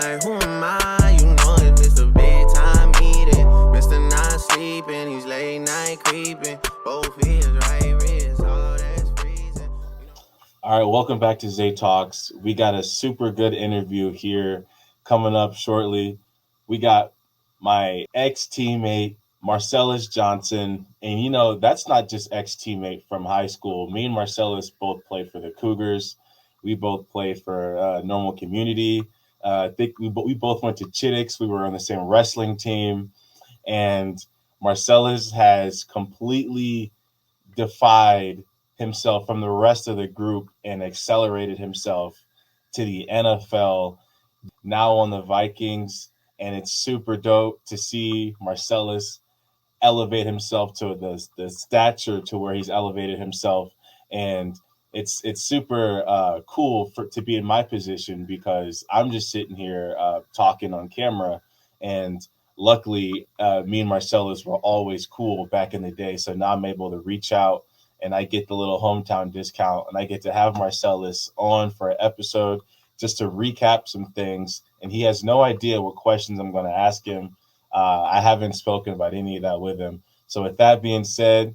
Who am I? You know it's Mr. Big Time Eating. Mr. Not Sleeping, he's late night creeping. Both ears, right wrist, all that's freezing. All right, welcome back to Zay Talks. We got a super good interview here coming up shortly. We got my ex teammate, Marcellus Johnson. And that's not just ex teammate from high school. Me and Marcellus both played for the Cougars. We both played for Normal Community. I think we both went to Chittix. We were on the same wrestling team. And Marcellus has completely defied himself from the rest of the group and accelerated himself to the NFL, now on the Vikings. And it's super dope to see Marcellus elevate himself to the stature to where he's elevated himself. And it's super cool to be in my position because I'm just sitting here talking on camera. And luckily, me and Marcellus were always cool back in the day. So now I'm able to reach out and I get the little hometown discount and I get to have Marcellus on for an episode just to recap some things. And he has no idea what questions I'm going to ask him. I haven't spoken about any of that with him. So with that being said,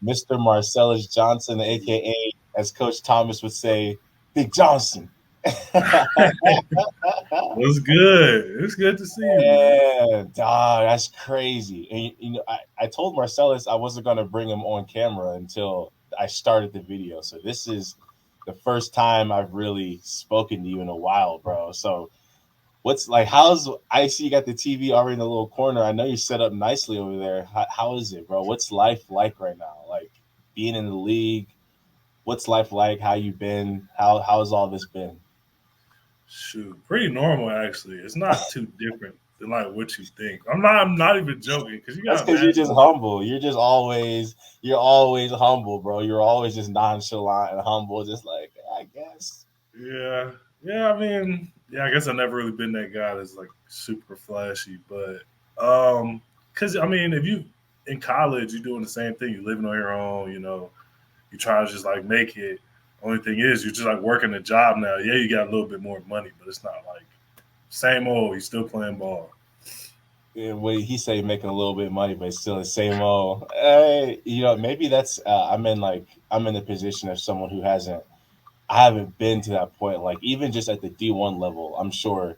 Mr. Marcellus Johnson, aka as Coach Thomas would say, Big Johnson. What's good? It's good to see you, man. Yeah, dog, that's crazy. And I told Marcellus I wasn't gonna bring him on camera until I started the video. So this is the first time I've really spoken to you in a while, bro. So what's like? How's I see you got the TV already in the little corner. I know you're set up nicely over there. How is it, bro? What's life like right now? Like being in the league. What's life like? How you been? How's all this been? Shoot, pretty normal actually. It's not too different than like what you think. I'm not even joking because you That's gotta because you're just imagine. humble. You're always humble, bro. You're always just nonchalant and humble, just like I guess. Yeah, yeah. I mean, yeah. I guess I've never really been that guy that's like super flashy, but because I mean, if you in college, you're doing the same thing. You're living on your own. You try to just like make it. Only thing is, you're just like working a job now. Yeah, you got a little bit more money, but it's not like same old. You're still playing ball. Yeah, what he say making a little bit of money, but it's still the same old. Hey, maybe that's I'm in the position of someone who hasn't I haven't been to that point. Like even just at the D1 level, I'm sure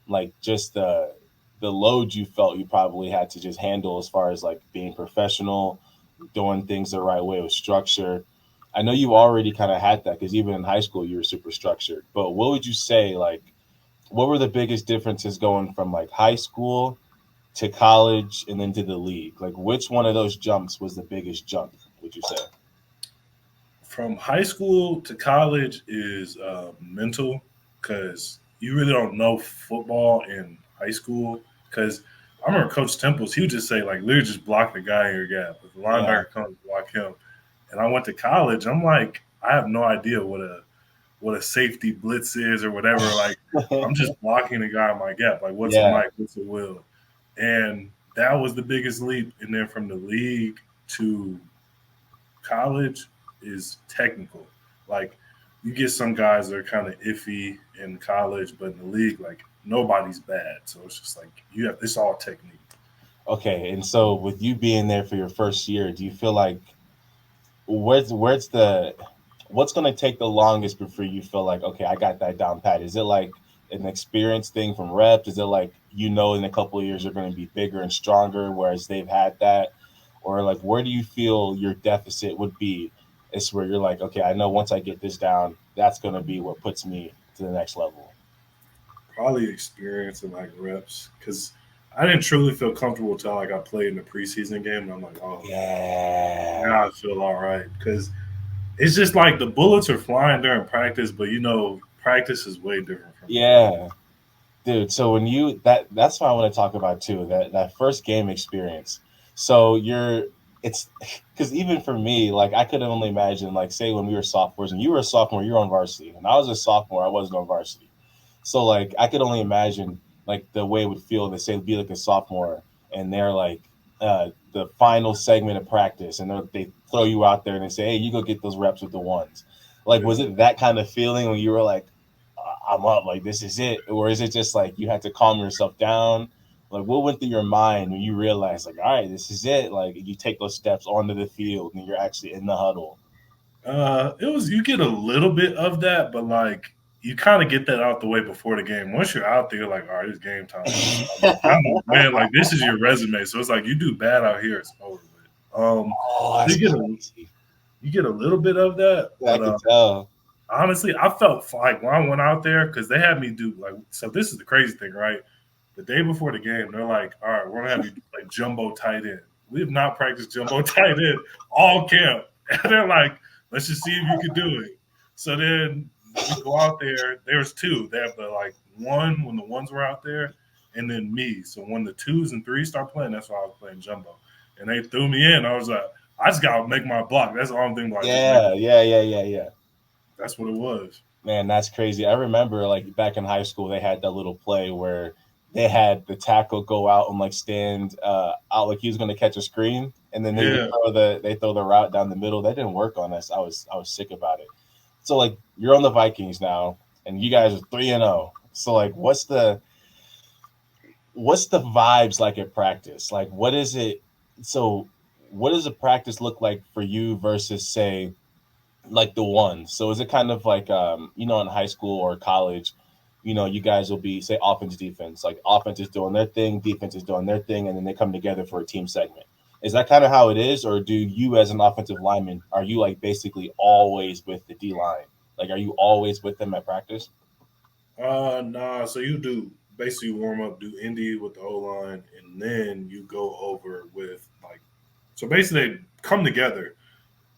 like just the load you felt you probably had to just handle as far as like being professional, doing things the right way with structure. I know you already kind of had that because even in high school you were super structured. But what would you say like what were the biggest differences going from like high school to college and then to the league? Like which one of those jumps was the biggest jump, would you say? From high school to college is mental because you really don't know football in high school. Because I remember Coach Temples, he would just say, like, literally just block the guy in your gap. If the Yeah. linebacker comes, block him. And I went to college. I'm like, I have no idea what a safety blitz is or whatever. Like, I'm just blocking the guy in my gap. Like, what's a Yeah. Mike? What's a Will? And that was the biggest leap. And then from the league to college is technical. Like you get some guys that are kind of iffy in college, but in the league, like nobody's bad. So it's just like you have it's all technique. Okay. And so with you being there for your first year, do you feel like where's the what's going to take the longest before you feel like okay I got that down pat? Is it like an experience thing from reps? Is it like in a couple of years you're going to be bigger and stronger whereas they've had that? Or like where do you feel your deficit would be? It's where you're like okay I know once I get this down that's going to be what puts me to the next level. Probably experience and like reps because I didn't truly feel comfortable until like I played in the preseason game, and I'm like, oh, Yeah. now I feel all right because it's just like the bullets are flying during practice, but practice is way different from real. Yeah. Dude, so when that's what I want to talk about too, that first game experience. So it's because even for me, like I could only imagine, like say when we were sophomores and you were a sophomore, you were on varsity, and I was a sophomore, I wasn't on varsity. So like I could only imagine like the way it would feel to say be like a sophomore and they're like the final segment of practice and they throw you out there and they say, hey, you go get those reps with the ones. Like was Yeah. it that kind of feeling when you were like I'm up, like this is it, or is it just like you had to calm yourself down? Like what went through your mind when you realized like, all right, this is it? Like you take those steps onto the field and you're actually in the huddle. It was you get a little bit of that, but like you kind of get that out the way before the game. Once you're out there, you're like, all right, it's game time. It's man, like this is your resume. So it's like you do bad out here, it's over with. Oh, So that's crazy. you get a little bit of that, I but could tell. honestly, I felt like when I went out there because they had me do like so. This is the crazy thing, right? The day before the game, they're like, "All right, we're gonna have you play jumbo tight end." We have not practiced jumbo tight end all camp, and they're like, "Let's just see if you can do it." So then we go out there. There's two. They have the like one when the ones were out there, and then me. So when the twos and threes start playing, that's why I was playing jumbo, and they threw me in. I was like, I just gotta make my block. That's all I'm thinking about. Just make. Yeah. That's what it was. Man, that's crazy. I remember like back in high school, they had that little play where they had the tackle go out and like stand out like he was going to catch a screen, and then Yeah. they throw the route down the middle. That didn't work on us. I was sick about it. So like you're on the Vikings now, and you guys are 3-0. So like, what's the vibes like at practice? Like, what is it? So what does a practice look like for you versus say like the one? So is it kind of like you know, in high school or college, you know, you guys will be say offense defense, like offense is doing their thing, defense is doing their thing, and then they come together for a team segment. Is that kind of how it is, or do you as an offensive lineman are you like basically always with the D line? Like are you always with them at practice? Nah. So you do basically warm up, do Indy with the O line, and then you go over with like. So basically, they come together.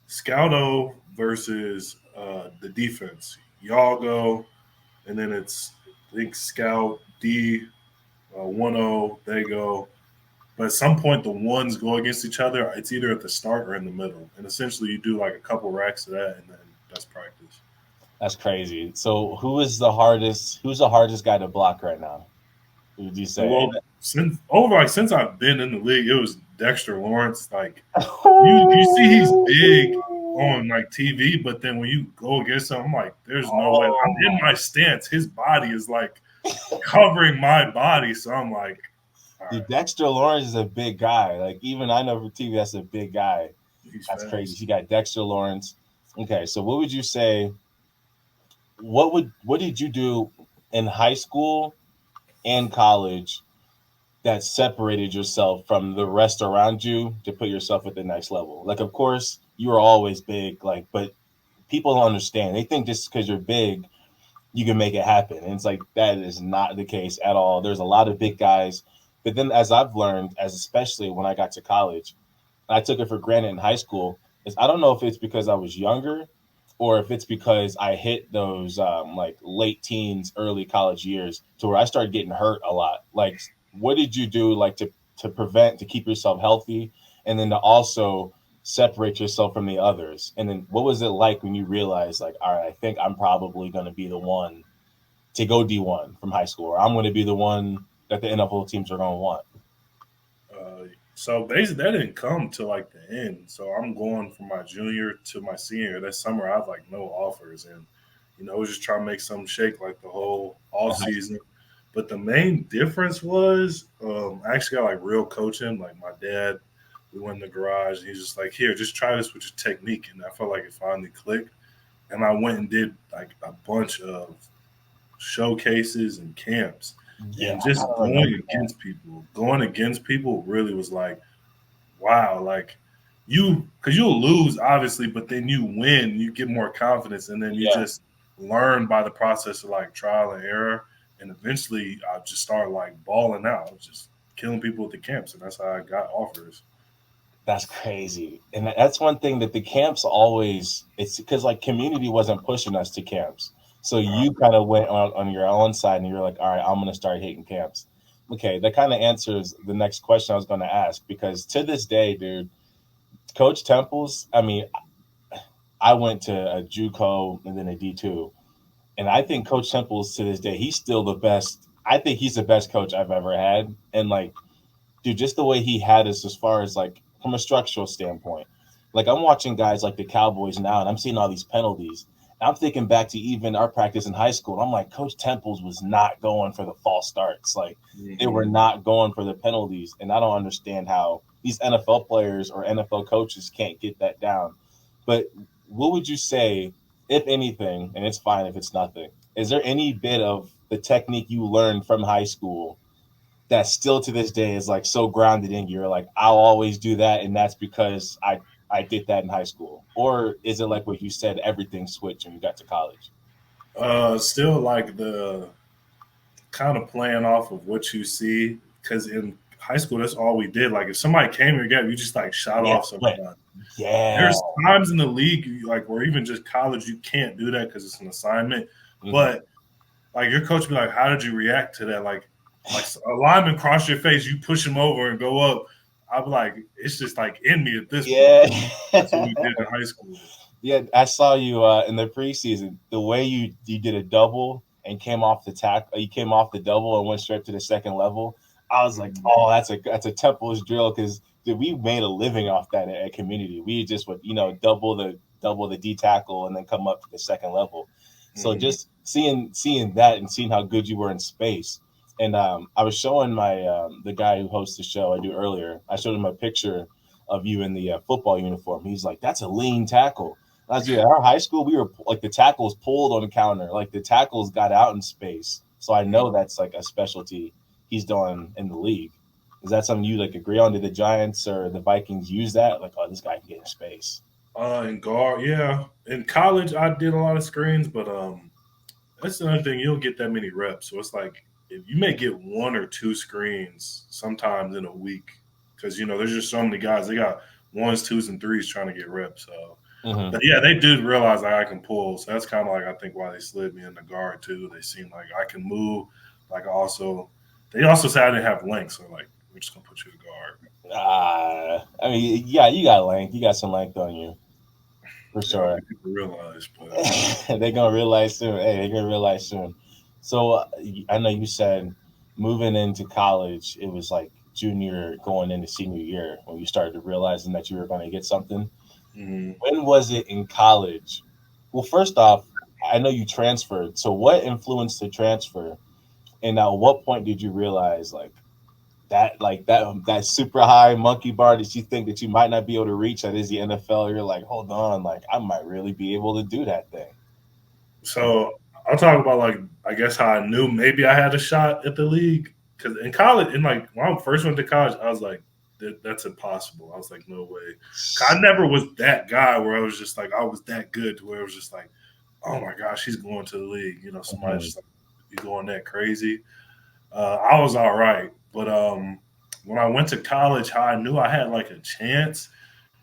Scout O versus the defense. Y'all go, and then it's I think Scout D 1-0. They go, but at some point the ones go against each other. It's either at the start or in the middle, and essentially you do like a couple racks of that, and then that's practice. That's crazy. So who's the hardest guy to block right now? Who would you say? Well, since I've been in the league, it was Dexter Lawrence. Like you see he's big on like TV, but then when you go against him, I'm like, there's no way. Oh I'm in my stance. His body is like covering my body, so I'm like, all Dude, right, Dexter Lawrence is a big guy. Like even I know from TV, that's a big guy. he's That's crazy. fast. You got Dexter Lawrence. Okay, so what would you say? What did you do in high school and college that separated yourself from the rest around you to put yourself at the next level? Like, of course, you were always big. Like, but people don't understand. They think just because you're big, you can make it happen. And it's like that is not the case at all. There's a lot of big guys. But then as I've learned, as especially when I got to college, I took it for granted in high school, is I don't know if it's because I was younger or if it's because I hit those like late teens, early college years to where I started getting hurt a lot. Like, what did you do like to prevent to keep yourself healthy and then to also separate yourself from the others? And then what was it like when you realized like, all right, I think I'm probably going to be the one to go D1 from high school, or I'm going to be the one that the NFL teams are going to want? So basically, that didn't come to like the end. So I'm going from my junior to my senior. That summer, I have like no offers, and I was just trying to make something shake like the whole off season. But the main difference was I actually got like real coaching. Like my dad, we went in the garage, and he's just like, "Here, just try this with your technique." And I felt like it finally clicked. And I went and did like a bunch of showcases and camps, Yeah, and I just don't going remember that. against people. Going against people really was like, wow, like because you'll lose obviously, but then you win, you get more confidence, and then you Yeah, just learn by the process of like trial and error. And eventually, I just started like balling out, I was just killing people at the camps, and that's how I got offers. that's crazy. And that's one thing that the camps always, it's because like community wasn't pushing us to camps. So Uh, you kind of went on your own side and you're like, all right, I'm going to start hitting camps. Okay, that kind of answers the next question I was going to ask because to this day, dude, Coach Temples, I mean, I went to a JUCO and then a D2. And I think Coach Temples to this day, he's still the best. I think he's the best coach I've ever had. And like, dude, just the way he had us as far as like from a structural standpoint. Like I'm watching guys like the Cowboys now and I'm seeing all these penalties. I'm thinking back to even our practice in high school. I'm like, Coach Temples was not going for the false starts. Like they were not going for the penalties. And I don't understand how these NFL players or NFL coaches can't get that down. But what would you say, if anything, and it's fine if it's nothing, is there any bit of the technique you learned from high school that still to this day is like so grounded in you? You're like, I'll always do that, and that's because I did that in high school? Or is it like what you said, everything switched when you got to college? Still like the kind of playing off of what you see, because in high school that's all we did. Like if somebody came here, you just like shot Yeah, off somebody. yeah. There's times in the league, like or even just college, you can't do that because it's an assignment. Mhm. But like your coach be like, "How did you react to that?" Like a lineman cross your face, you push him over and go up. I'm like, it's just like in me at this Yeah. point. That's what we did in high school. Yeah, I saw you in the preseason. The way you did a double and came off the you came off the double and went straight to the second level. I was like, oh, that's a Temple's drill, because we made a living off that at community. We just would double the D tackle and then come up to the second level. So just seeing that and seeing how good you were in space. And I was showing my the guy who hosts the show I do earlier. I showed him a picture of you in the football uniform. He's like, that's a lean tackle. Last year at our high school, we were like the tackles pulled on the counter, like the tackles got out in space. So I know that's like a specialty he's doing in the league. Is that something you like agree on? Did the Giants or the Vikings use that? Like, oh, this guy can get in space. In guard, yeah. In college, I did a lot of screens, but that's another thing. You don't get that many reps, so it's like if you may get one or two screens sometimes in a week, because there's just so many guys. They got ones, twos, and threes trying to get reps. So, but yeah, they did realize like I can pull. So that's kind of like I think why they slid me in the guard too. They seem like I can move. Like they also said I didn't have length, so like we're just gonna put you in guard. I mean, yeah, you got length. You got some length on you. For sure. People realize, but they're gonna realize soon. Hey, they're gonna realize soon. So I know you said moving into college, it was like junior going into senior year when you started realizing that you were going to get something. When was it in college? Well, first off, I know you transferred. So what influenced the transfer? And at what point did you realize that super high monkey bar that you think that you might not be able to reach, that is the NFL? You're like, hold on, like I might really be able to do that thing. So I'll talk about like I guess how I knew maybe I had a shot at the league, because in college, and like when I first went to college, I was like, that's impossible. I was like, no way. I never was that guy where I was just like I was that good to where it was just like, oh my gosh, he's going to the league. Somebody just like you going that crazy. I was all right, but when I went to college, how I knew I had like a chance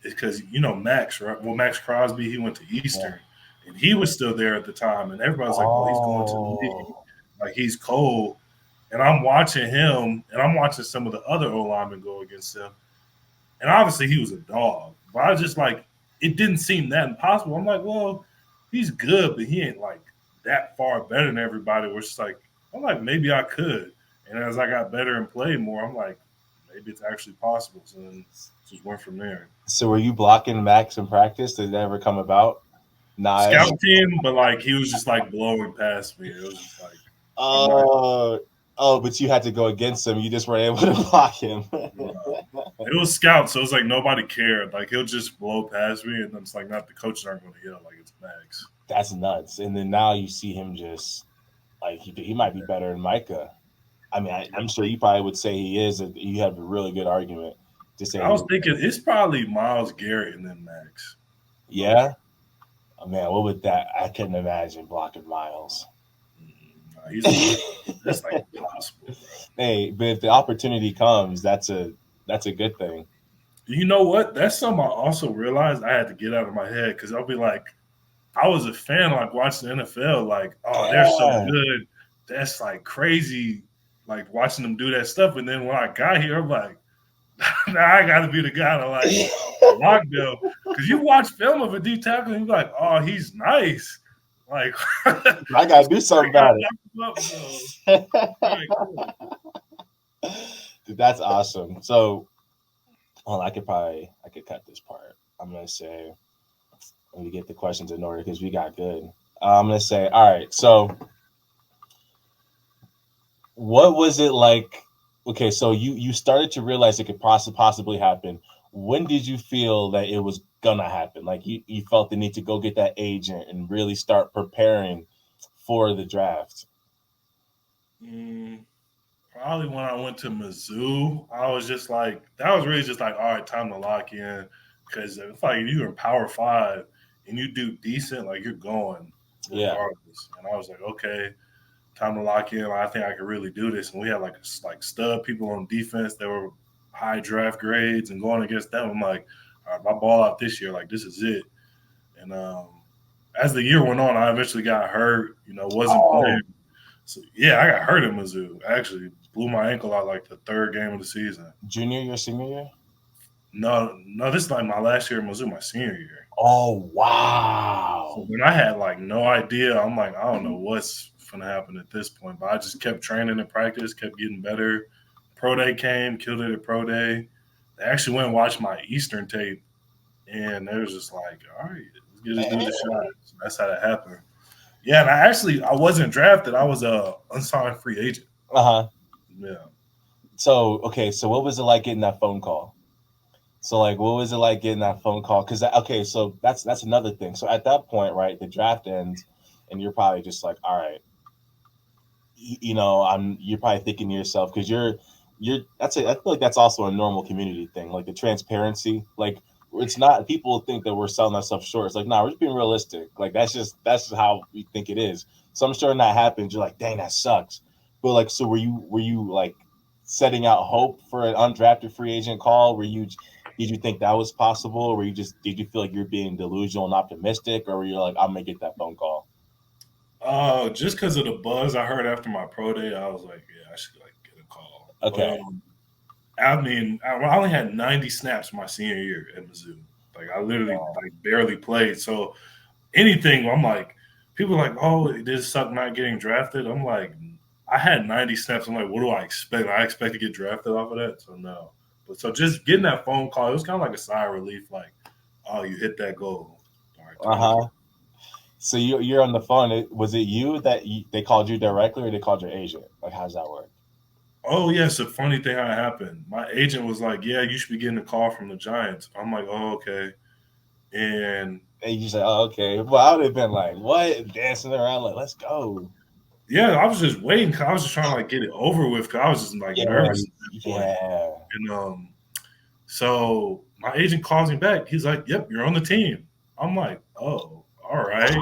is because Max, right? Well, Max Crosby, he went to Eastern. And he was still there at the time, and everybody's like, "Oh, he's going to the league, like he's cold." And I'm watching him, and I'm watching some of the other O linemen go against him, and obviously he was a dog. But I was just like, it didn't seem that impossible. I'm like, well, he's good, but he ain't like that far better than everybody. We're just like, I'm like, maybe I could. And as I got better and played more, I'm like, maybe it's actually possible. So then just went from there. So were you blocking Max in practice? Did that ever come about? Scout team, but like he was just like blowing past me. It was just like, but you had to go against him. You just weren't able to block him. It was scout, so it's like nobody cared. Like he'll just blow past me, and then it's like not the coaches aren't going to yell like it's Max. That's nuts. And then now you see him just like he might be better than Micah. I mean, I'm sure you probably would say he is. You have a really good argument to say. I was thinking it's probably Myles Garrett and then Max. Yeah. Oh, man, what would that? I couldn't imagine blocking Myles. That's like impossible, bro. Hey, but if the opportunity comes, that's a good thing. You know what? That's something I also realized I had to get out of my head, because I'll be like, I was a fan like watching the NFL, like, oh, they're so good. That's like crazy, like watching them do that stuff. And then when I got here, I'm like, now I got to be the guy to like lockdown, because you watch film of a D tackle and you're like, oh, he's nice. Like I got to do something about it. Dude, that's awesome. So, well, I could cut this part. I'm gonna say, let me get the questions in order because we got good. I'm gonna say, all right. So, what was it like? Okay, so you started to realize it could possibly happen. When did you feel that it was gonna happen? Like you felt the need to go get that agent and really start preparing for the draft. Mm, Probably when I went to Mizzou, I was just like, that was really just like, all right, time to lock in. Because it's like if you're in Power Five and you do decent, like you're going Yeah. regardless. And I was like, okay, time to lock in. I think I could really do this. And we had like stud people on defense that were high draft grades, and going against them, I'm like, all right, my ball out this year, like this is it. And as the year went on, I eventually got hurt. Wasn't Oh, playing. So yeah, I got hurt in Mizzou. I actually blew my ankle out like the third game of the season. junior year, senior year. No, no, this is like my last year in Mizzou, my senior year. Oh So wow. when I had like no idea, I'm like, I don't know what's gonna happen at this point. But I just kept training and practice, kept getting better. Pro day came, killed it at pro day. They actually went and watched my Eastern tape, and they was just like, all right, let's get this dude a shot. So that's how that happened. Yeah, and I wasn't drafted. I was a unsigned free agent. Uh huh. Yeah. So okay, so what was it like getting that phone call? So like, what was it like getting that phone call? Because okay, so that's another thing. So at that point, right, the draft ends, and you're probably just like, all right, you're probably thinking to yourself because you're that's it. I feel like that's also a normal community thing, like the transparency. Like it's not people think that we're selling ourselves short. It's like, nah, we're just being realistic. Like that's just how we think it is. So I'm sure when that happens, you're like, dang, that sucks. But like, so were you like setting out hope for an undrafted free agent call? Did you think that was possible, or did you feel like you're being delusional and optimistic, or were you like, I'm gonna get that phone call? Just because of the buzz I heard after my pro day, I was like, yeah, I should like get a call. But Okay. I mean, I only had 90 snaps my senior year at Mizzou. Like I literally like barely played. So anything, I'm like, people are like, oh, it did suck not getting drafted. I'm like, I had 90 snaps. I'm like, what do I expect? I expect to get drafted off of that. So no. But so just getting that phone call, it was kind of like a sigh of relief. Like, oh, you hit that goal. All right, Uh time to huh. So you're on the phone. Was it you that they called you directly, or they called your agent? Like, how does that work? Oh yes, a funny thing that happened. My agent was like, "Yeah, you should be getting a call from the Giants." I'm like, "Oh, okay." And And you say, "Oh, okay." Well, I would have been like, "What?" Dancing around, like, "Let's go." yeah, I was just waiting. 'Cause I was just trying to like get it over with. Cause I was just like Yeah, nervous at that point. yeah. And so my agent calls me back. He's like, "Yep, you're on the team." I'm like, "Oh, all right."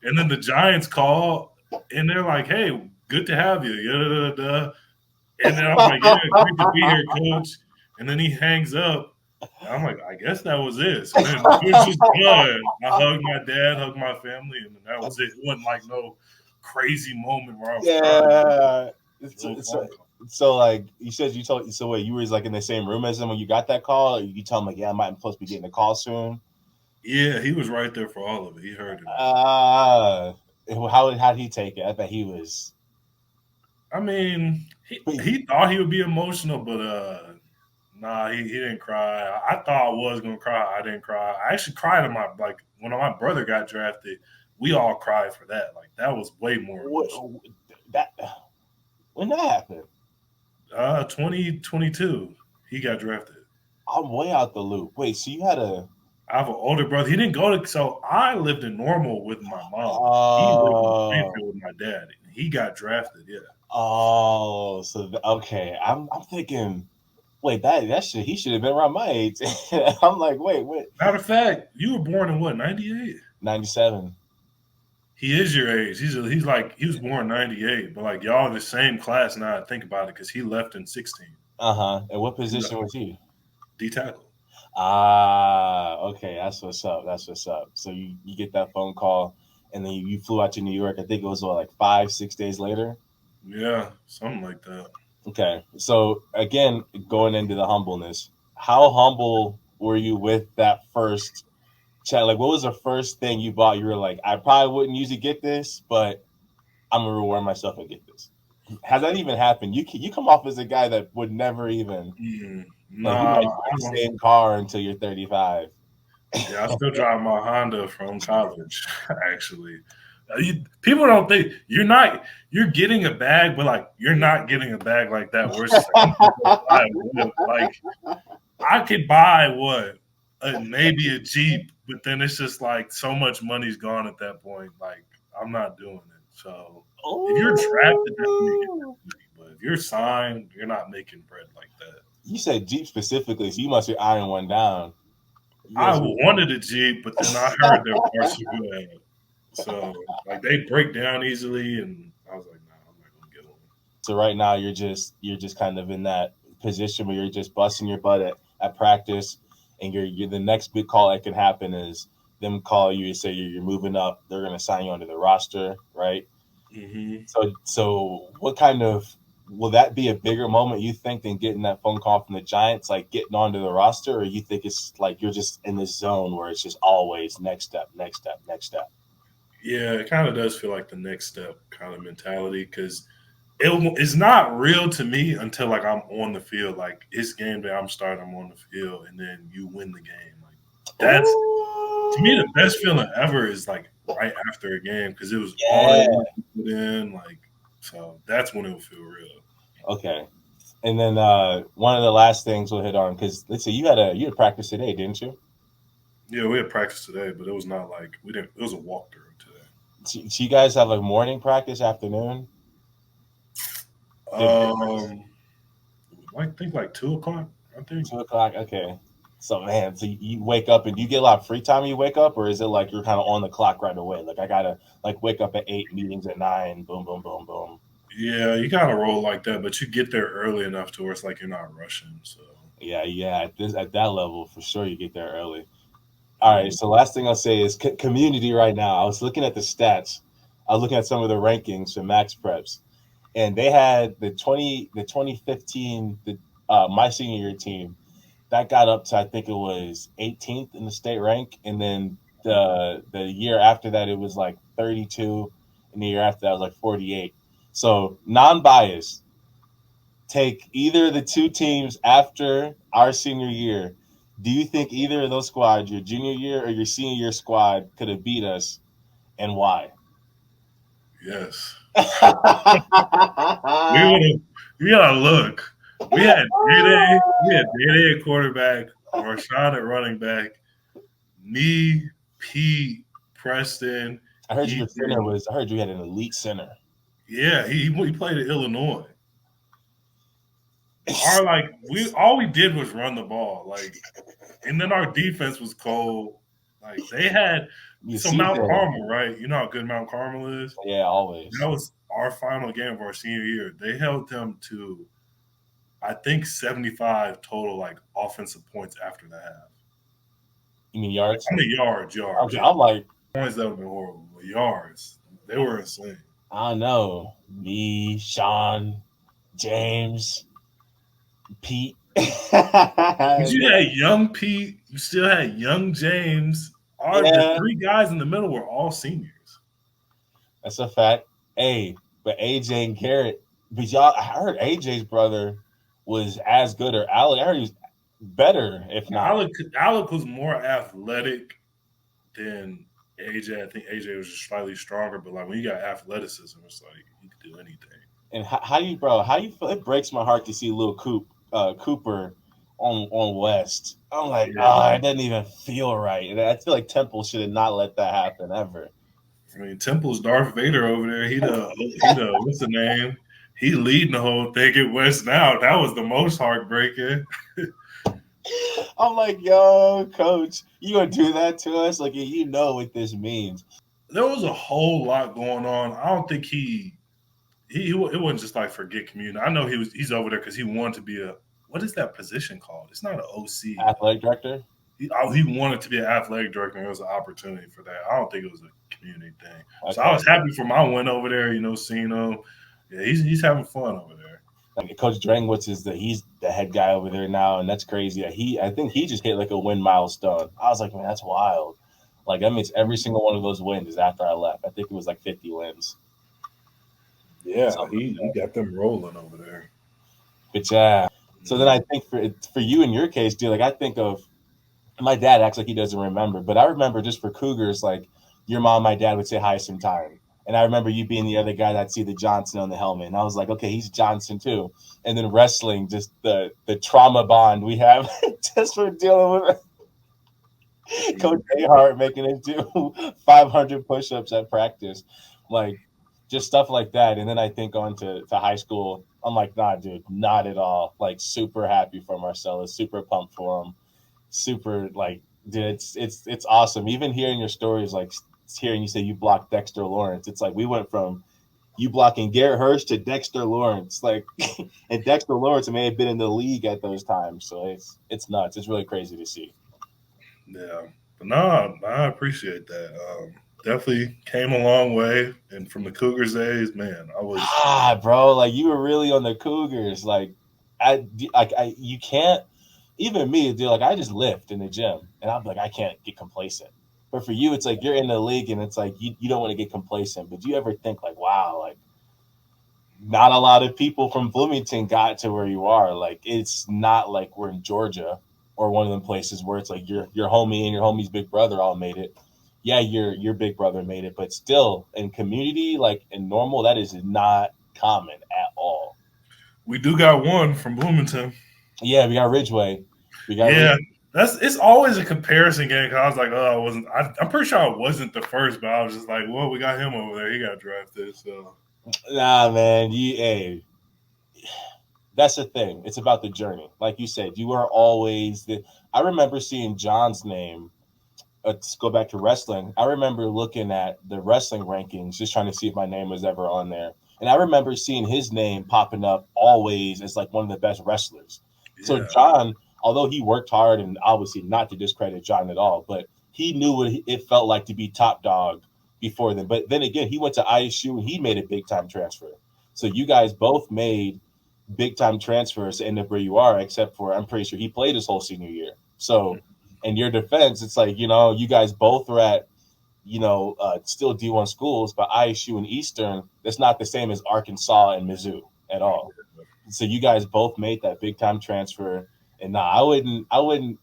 And then the Giants call, and they're like, "Hey, good to have you." Da, da, da. And then I'm like, "Yeah, great to be here, coach." And then he hangs up. And I'm like, I guess that was it. So then it was just done. I hugged my dad, hugged my family, and then that was it. It wasn't like no crazy moment where I was crying. Yeah. Real So, so, phone call. so, like you said, you told. So wait, you was like in the same room as him when you got that call. Or you tell him like, "Yeah, I might be supposed to be getting a call soon." Yeah, he was right there for all of it. He heard it all. Uh how did he take it? I bet he was. I mean, But he thought he would be emotional, but nah, he didn't cry. I thought I was gonna cry. I didn't cry. I actually cried in my like when my brother got drafted. We all cried for that. Like that was way more what emotional. that when that happened? 2022, he got drafted. I'm way out the loop. Wait, so you had a I have an older brother. He didn't go to. So I lived in Normal with my mom. He lived in oh Springfield with my dad. He got drafted. Yeah. okay. I'm thinking. Wait, that shit. He should have been around my age. I'm like, wait, Matter of fact, you were born in what, 98? 97. He is your age. He's like he was born 98, but like y'all in the same class now. I think about it because he left in 16. Uh huh. And what He left position was he? D tackle. Okay. That's what's up. That's what's up. So you get that phone call, and then you flew out to New York. I think it was what, like 5 6 days later. Yeah, something like that. Okay. So again, going into the humbleness, how humble were you with that first chat? Like, what was the first thing you bought? You were like, I probably wouldn't usually get this, but I'm gonna reward myself and get this. Has that even happened? You come off as a guy that would never even like. You Nah, might get the same car until you're 35. Yeah, I still drive my Honda from college. Actually, people don't think you're getting a bag, but like you're not getting a bag like that. Where it's just like, I'm gonna go buy a whip. Like I could buy maybe a Jeep, but then it's just like so much money's gone at that point. Like I'm not doing it. So if you're drafted, that's when you get that Ooh. money. But if you're signed, you're not making bread like that. You said Jeep specifically, so you must be eyeing one down. You I guys wanted a Jeep, but then I heard their parts are good. So like they break down easily, and I was like, nah, I'm not gonna get one. So right now you're just kind of in that position where you're just busting your butt at practice, and you're the next big call that can happen is them call you and say you're moving up. They're going to sign you onto the roster, right? Mm-hmm. So what kind of will that be a bigger moment you think than getting that phone call from the Giants, like getting onto the roster, or you think it's like you're just in this zone where it's just always next step, next step, next step? Yeah, it kind of does feel like the next step kind of mentality because it's not real to me until like I'm on the field. Like it's game day, I'm starting, I'm on the field, and then you win the game. Like that's to me the best feeling ever is like right after a game because it was all Yeah. the work you put in. Like so that's when it will feel real. Okay. And then one of the last things we'll hit on because let's say you had practice today, didn't you? Yeah, we had practice today, but it was not like we didn't. It was a walkthrough today. So you guys have like morning practice, afternoon? Big difference. I think like 2 o'clock. I think. 2 o'clock. Okay. So man, so you wake up and do you get a lot of free time when you wake up, or is it like you're kind of on the clock right away? Like I gotta like wake up at 8, meetings at 9, boom, boom, boom, boom. Yeah, you kind of roll like that, but you get there early enough to where it's like you're not rushing. So. Yeah. At that level, for sure, you get there early. All right. So last thing I'll say is community right now. I was looking at the stats. I was looking at some of the rankings for Max Preps, and they had the 2015 my senior year team that got up to I think it was 18th in the state rank, and then the year after that it was like 32, and the year after that was like 48. So non-biased, take either of the two teams after our senior year. Do you think either of those squads, your junior year or your senior year squad, could have beat us, and why? Yes. We would have. You gotta look. We had Day. We had Day at quarterback, Marshawn at running back, me, Pete, Preston, I heard your center Ethan. was. I heard you had an elite center. Yeah, he played at Illinois. Our like we all we did was run the ball, like, and then our defense was cold. Like they had You so see Mount that? Carmel, right? You know how good Mount Carmel is. Yeah, always. That was our final game of our senior year. They held them to I think 75 total like offensive points after the half. You mean yards? I mean yards, yeah. I'm like, Points that would have been horrible, but yards, they were insane. I don't know. Me, Sean, James, Pete. But you had young Pete, you still had young James. The Yeah, three guys in the middle were all seniors. that's a fact. Hey, but AJ and Garrett, but y'all, I heard AJ's brother was as good, or Alec. I heard he was better, if not. Alec was more athletic than AJ. I think AJ was just slightly stronger, but like when you got athleticism, it's like you could do anything. And how you, bro? How you feel? It breaks my heart to see Lil Cooper on West. I'm like, Yeah. it doesn't even feel right. And I feel like Temple should have not let that happen ever. I mean, Temple's Darth Vader over there. He the what's the name? He leading the whole thing at West now. That was the most heartbreaking. I'm like, yo, coach, you gonna do that to us? Like, you know what this means. There was a whole lot going on. I don't think it wasn't just like forget community. I know he's over there because he wanted to be a what is that position called? It's not an OC. Athletic director. He wanted to be an athletic director. And there was an opportunity for that. I don't think it was a community thing. Okay. So I was happy for my win over there. You know, seeing him. Yeah, he's having fun over there. Like Coach Drangwitz he's the head guy over there now, and that's crazy. I think he just hit like a win milestone. I was like, man, that's wild. Like that means every single one of those wins is after I left. I think it was like 50 wins. Yeah, he got them rolling over there. But yeah. So then I think for you in your case, dude, like I think of My dad acts like he doesn't remember, but I remember just for Cougars, like your mom, my dad would say hi sometime. And I remember you being the other guy that'd see the Johnson on the helmet. And I was like, okay, he's Johnson too. And then wrestling, just the trauma bond we have just for dealing with Coach Ahart making him do 500 push-ups at practice, like just stuff like that. And then I think on to high school, I'm like, nah, dude, not at all. Like super happy for Marcellus, super pumped for him, super like, dude, it's awesome. Even hearing your stories, like hearing you say you blocked Dexter Lawrence, it's like we went from you blocking Garrett Hirsch to Dexter Lawrence, like, and Dexter Lawrence may have been in the league at those times, so it's nuts. It's really crazy to see. Yeah, but no, I appreciate that. Definitely came a long way, and from the Cougars days, man, I was. Bro, like you were really on the Cougars. I you can't even me, dude. Like I just lift in the gym, and I'm like, I can't get complacent. But for you, it's like you're in the league, and it's like you don't want to get complacent. But do you ever think like, wow, like not a lot of people from Bloomington got to where you are. Like it's not like we're in Georgia or one of them places where it's like your homie and your homie's big brother all made it. Yeah, your big brother made it, but still in community, like in normal, that is not common at all. We do got one from Bloomington. Yeah, we got Ridgeway. We got Yeah, it's always a comparison game. Cause I was like, oh, I wasn't. I'm pretty sure I wasn't the first, but I was just like, well, we got him over there. He got drafted. So Nah, man. Hey, that's the thing. It's about the journey. Like you said, you are always the. I remember seeing John's name. Let's go back to wrestling. I remember looking at the wrestling rankings, just trying to see if my name was ever on there. And I remember seeing his name popping up always as like one of the best wrestlers. So yeah, John, although he worked hard, and obviously not to discredit John at all, but he knew what it felt like to be top dog before then. But then again, he went to ISU and he made a big time transfer. So you guys both made big time transfers to end up where you are, except for I'm pretty sure he played his whole senior year. So in your defense, it's like, you guys both are at, still D1 schools, but ISU and Eastern, that's not the same as Arkansas and Mizzou at all. So you guys both made that big time transfer. And nah, I wouldn't,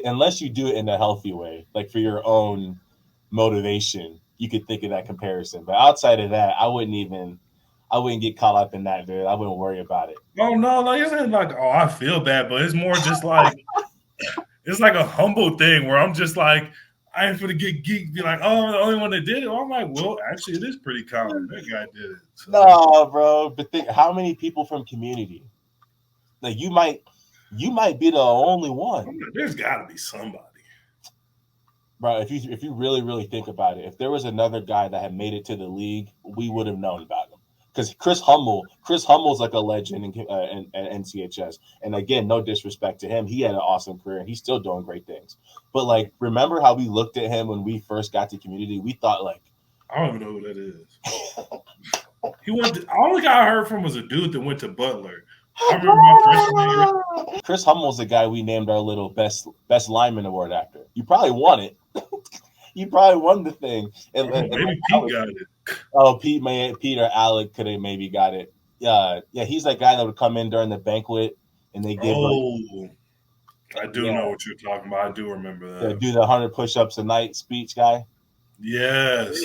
unless you do it in a healthy way, like for your own motivation, you could think of that comparison. But outside of that, I wouldn't get caught up in that, dude. I wouldn't worry about it. oh no, like it's not like oh I feel bad, but it's more just like it's like a humble thing where I'm just like I ain't gonna get geeked, be like, oh, I'm the only one that did it. I'm like, well, actually, it is pretty common. That guy did it. So. No, bro. But think how many people from community? Like you might be the only one. There's got to be somebody. Bro, if you really really think about it, if there was another guy that had made it to the league, we would have known about him. Because Chris Hummel's like a legend in NCHS. And again, no disrespect to him, he had an awesome career and he's still doing great things. But like, remember how we looked at him when we first got to community? We thought like, I don't even know who that is. He went. The only guy I heard from was a dude that went to Butler. I remember my freshman year. Chris Hummel's the guy we named our little best lineman award after. You probably won it. You probably won the thing. Maybe Pete got it. Oh, Pete or Alec could have maybe got it. Yeah, he's that guy that would come in during the banquet and they give. I do know what you're talking about. I do remember that. Do the 100 push-ups a night speech guy. Yes,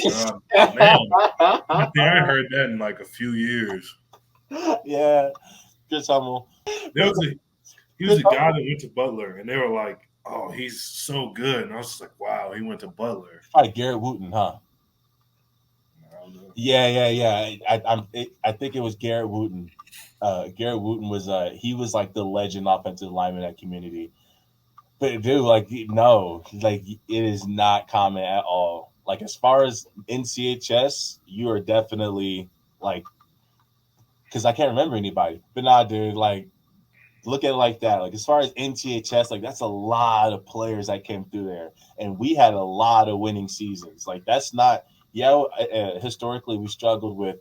man. I ain't heard that in like a few years. Yeah, Chris Hummel. He was a guy that went to Butler, and they were like, "Oh, he's so good," and I was just like, "Wow, he went to Butler." Probably Garrett Wooten, huh? Yeah. I think it was Garrett Wooten. Garrett Wooten was he was like the legend offensive lineman at community. But dude, like no, like it is not common at all. Like as far as NCHS, you are definitely like because I can't remember anybody. But nah, dude, like look at it like that. Like as far as NCHS, like that's a lot of players that came through there, and we had a lot of winning seasons. Like that's not. Yeah, historically we struggled with,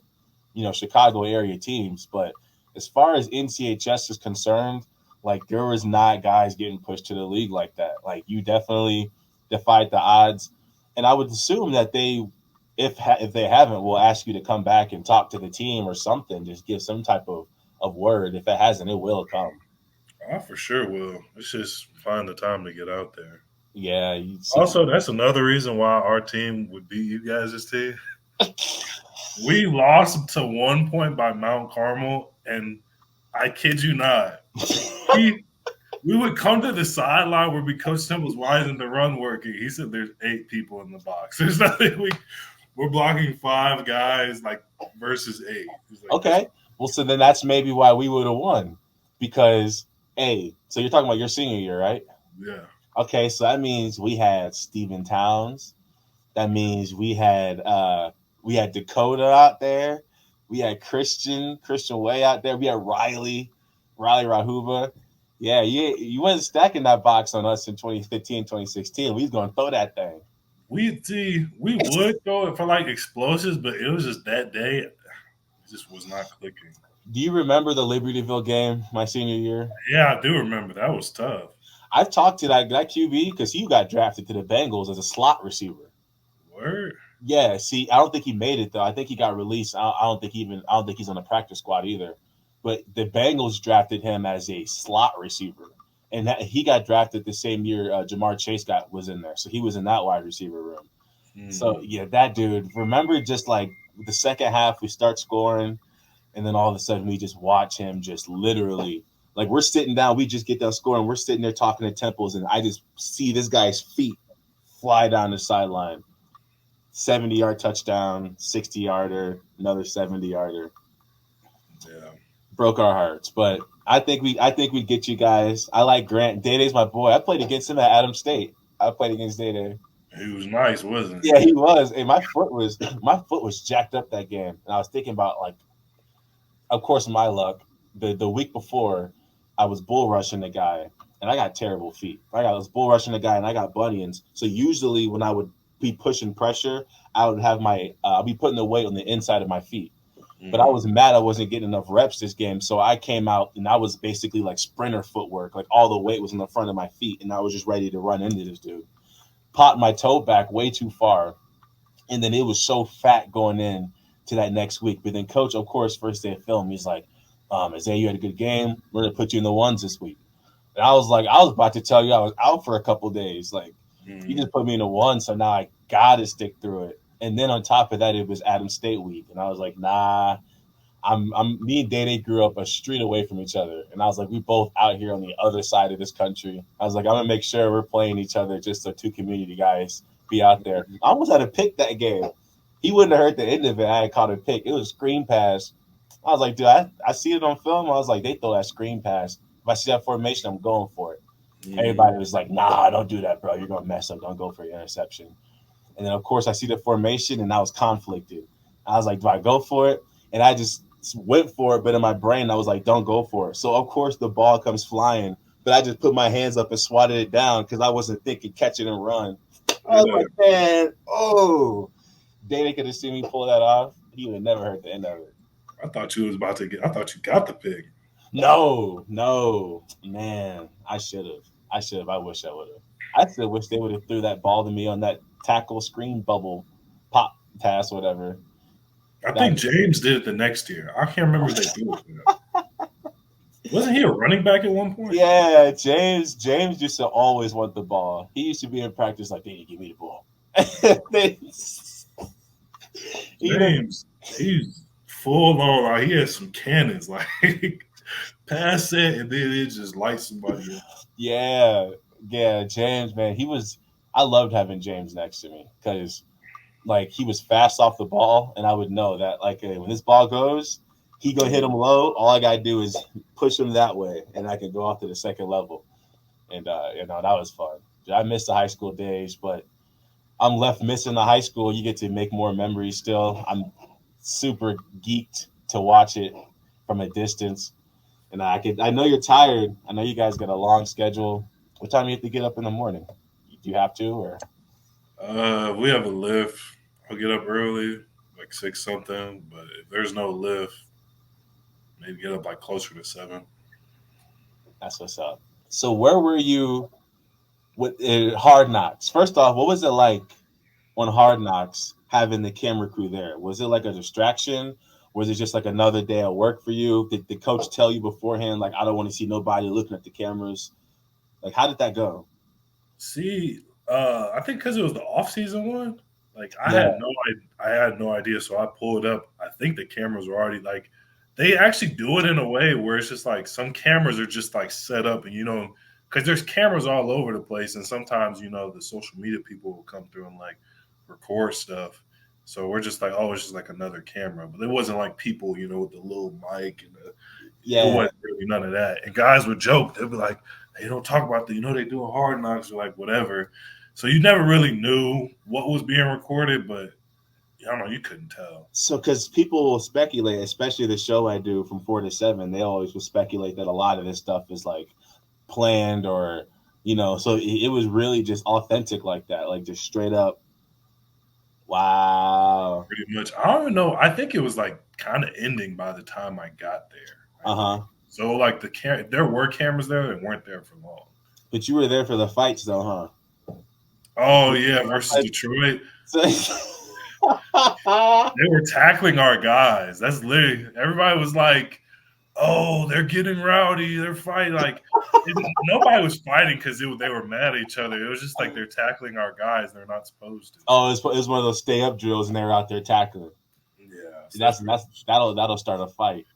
Chicago area teams, but as far as NCHS is concerned, like there was not guys getting pushed to the league like that. Like you definitely defied the odds, and I would assume that they, if they haven't, will ask you to come back and talk to the team or something. Just give some type of word. If it hasn't, it will come. I for sure will. Let's just find the time to get out there. Yeah. Also, that's another reason why our team would beat you guys this team. We lost to 1 point by Mount Carmel, and I kid you not, we we would come to the sideline where Coach Tim was winding the run working. He said, "There's 8 people in the box. There's nothing we're blocking 5 guys like versus 8." He's like, Okay. Well, so then that's maybe why we would have won, because so you're talking about your senior year, right? yeah. Okay, so that means we had Stephen Towns. That means we had Dakota out there. We had Christian Way out there. We had Riley Rahuba. Yeah, you wasn't stacking that box on us in 2015, 2016. We was going to throw that thing. We would throw it for like explosives, but it was just that day, it just was not clicking. Do you remember the Libertyville game my senior year? Yeah, I do remember that was tough. I've talked to that QB because he got drafted to the Bengals as a slot receiver. Word. Yeah, see, I don't think he made it though. I think he got released. I don't think he's on the practice squad either. But the Bengals drafted him as a slot receiver, and he got drafted the same year Jamar Chase was in there, so he was in that wide receiver room. So yeah, that dude. Remember, just like the second half, we start scoring, and then all of a sudden we just watch him just literally, like, we're sitting down, we just get done scoring, we're sitting there talking to Temples, and I just see this guy's feet fly down the sideline. 70-yard touchdown, 60-yarder, another 70-yarder. Yeah. Broke our hearts, but I think we get you guys. I like Grant. Day-Day's my boy. I played against him at Adams State. I played against Day-Day. He was nice, wasn't he? Yeah, he was. Hey, my foot was jacked up that game, and I was thinking about, like, of course, my luck. The week before, I was bull rushing the guy, and I got terrible feet. I was bull rushing the guy, and I got bunions. So usually, when I would be pushing pressure, I would have I'll be putting the weight on the inside of my feet. But I was mad I wasn't getting enough reps this game, so I came out and I was basically like sprinter footwork. Like, all the weight was in the front of my feet, and I was just ready to run into this dude. Popped my toe back way too far, and then it was so fat going in to that next week. But then Coach, of course, first day of film, he's like, Isaiah, you had a good game. We're going to put you in the ones this week. And I was about to tell you I was out for a couple days. Like, you just put me in the one, so now I got to stick through it. And then on top of that, it was Adams State week. And I was like, nah, me and Day-Day grew up a street away from each other. And I was like, we both out here on the other side of this country. I was like, I'm going to make sure we're playing each other just so 2 community guys be out there. I almost had to pick that game. He wouldn't have heard the end of it. I had caught a pick. It was a screen pass. I was like, dude, I see it on film. I was like, they throw that screen pass. If I see that formation, I'm going for it. Everybody was like, nah, don't do that, bro. You're going to mess up. Don't go for your interception. And then, of course, I see the formation, and I was conflicted. I was like, do I go for it? And I just went for it, but in my brain, I was like, don't go for it. So, of course, the ball comes flying, but I just put my hands up and swatted it down because I wasn't thinking catch it and run. I was like, man, Day-Day could have seen me pull that off. He would have never heard the end of it. I thought you got the pick. No, man, I should have. I wish I would have. I still wish they would have threw that ball to me on that tackle screen bubble pop pass, whatever. I think James did it the next year. I can't remember if they threw it. Wasn't he a running back at one point? Yeah, James used to always want the ball. He used to be in practice like, they need to give me the ball. James, he's full on. Like, he has some cannons. Like, pass it, and then it just lights somebody up. Yeah, James, man. I loved having James next to me because, like, he was fast off the ball, and I would know that, like, when this ball goes, he go hit him low. All I got to do is push him that way, and I can go off to the second level. And, that was fun. I missed the high school days, but I'm left missing the high school. You get to make more memories still. I'm super geeked to watch it from a distance. And I know you're tired. I know you guys got a long schedule. What time do you have to get up in the morning? Do you have to, or? We have a lift. I'll get up early, like 6 something. But if there's no lift, maybe get up like closer to 7. That's what's up. So where were you with Hard Knocks? First off, what was it like on Hard Knocks having the camera crew there? Was it like a distraction? Was it just like another day of work for you? Did the coach tell you beforehand, like, I don't want to see nobody looking at the cameras? Like, how did that go? See, I think because it was the off-season one, like Yeah. I had no idea. So I pulled up. I think the cameras were already like, they actually do it in a way where it's just like some cameras are just like set up, and because there's cameras all over the place, and sometimes the social media people will come through and like record stuff. So we're just like, oh, it's just like another camera, but it wasn't like people, with the little mic and it Yeah. wasn't really none of that. And guys would joke, they'd be like, they don't talk about they doing hard knocks or like whatever. So you never really knew what was being recorded, but I don't know, you couldn't tell. So, because people will speculate, especially the show I do from 4 to 7, they always will speculate that a lot of this stuff is like planned or, so it was really just authentic like that, like just straight up. Wow. Pretty much. I don't even know. I think it was like kind of ending by the time I got there. Uh huh. So like there were cameras there that weren't there for long. But you were there for the fights, though, huh? Oh yeah, versus Detroit. So, They were tackling our guys. That's literally everybody was like, "Oh, they're getting rowdy. They're fighting." Like nobody was fighting because they were mad at each other. It was just like they're tackling our guys. They're not supposed to. oh, it was one of those stay up drills, and they were out there tackling. Yeah, so That'll start a fight.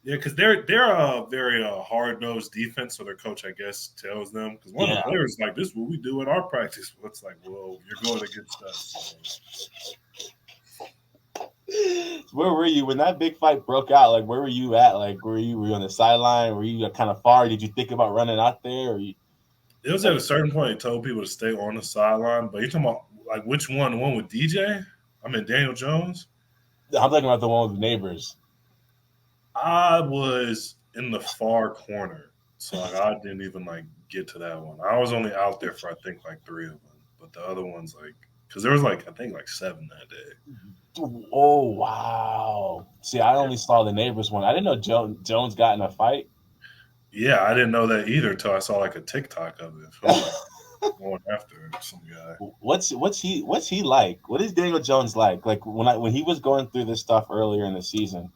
yeah, because they're a very hard nosed defense. So their coach, I guess, tells them because one of the players is like, "This is what we do in our practice." Well, it's like, well, you're going against us. Where were you when that big fight broke out? Like, where were you at? Like, were you on the sideline? Were you kind of far? Did you think about running out there? Or you... It was at a certain point they told people to stay on the sideline. But you're talking about like which one? The one with DJ? I mean Daniel Jones. I'm talking about the one with the neighbors. I was in the far corner, so like I didn't even like get to that one. I was only out there for I think like 3 of them, but the other ones like because there was like I think like 7 that day. Oh wow! See, I only saw the neighbors one. I didn't know Jones got in a fight. Yeah, I didn't know that either until I saw like a TikTok of it. So like going after some guy. What's he like? What is Daniel Jones like? Like when he was going through this stuff earlier in the season,